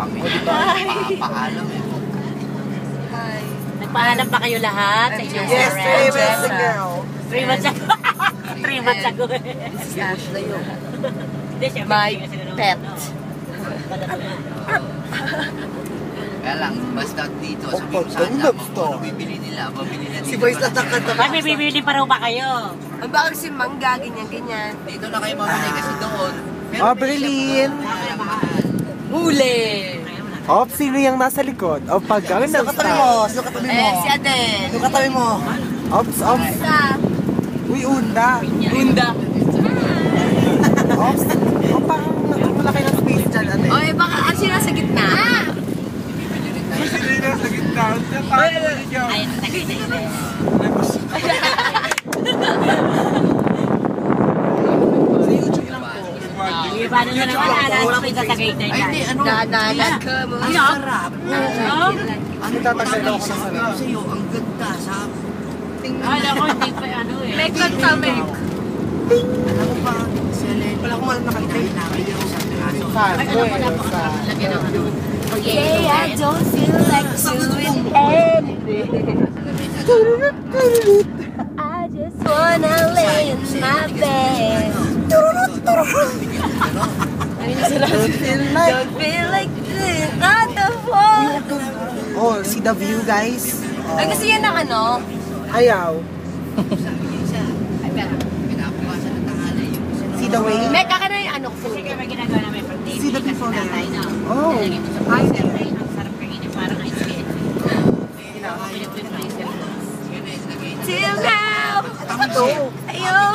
kami. Paalam eh. Hi. Nagpaalam ba kayo lahat sa inyong Yes, parents? yes, girl. 3 months ago. 3 months ago. This is Ashley, yung Hindi, syempre, my hindi kasi naman, pet. ano. Kaya lang, basta dito, sabi mo sa anak, kung ano bibili nila, mabili na dito. Si Boyce natakad Bakit may bibili pa raw ba kayo? Ang bakit si Mangga, ganyan. Dito na kayo mamili kasi doon. Berlin. Huli! Op, sino yung nasa likod? O, pag gawin na Sino katabi mo? Sino katabi mo? Si Aden. Sino katabi mo? Ops, ops. Uy, unda. Gunda. Ops. O, parang malaki ng space dyan, ate. O, baka ang sino sa gitna? Sino yung nasa gitna? Ayun, Tagaytay na yun. Sige, paano na naman alas ko yung Tagaytay Ay, na? hindi, ano? Nanalag ka mo. Ang sarap. Ano? Ano tatagay ako sa sarap? Sa'yo, ang ganda, sabi. Alam ko, hindi pa ano eh. May kami. Alam mo ba, Selen, wala akong alam na kanta. Hinabi niyo sa kaso. Ay, alam ko na po, lagyan ng ano. Okay, I don't feel like doing anything. I just wanna lay in my bed. Don't feel like this, not the phone. Oh, see the view, guys? Ay, kasi yan ang ano. Ayaw. Pinapawasan ng tangalay yung isa. See the way? Meka ka na yung ano ko. Sige, may ginagawa namin for TV. See the people kasi there. tatay na. Oh. Nalagyan ko sa freezer. Ay, ang sarap kainin. Parang ice cream. Pinag-freezer. Till now. Ito. Ayun.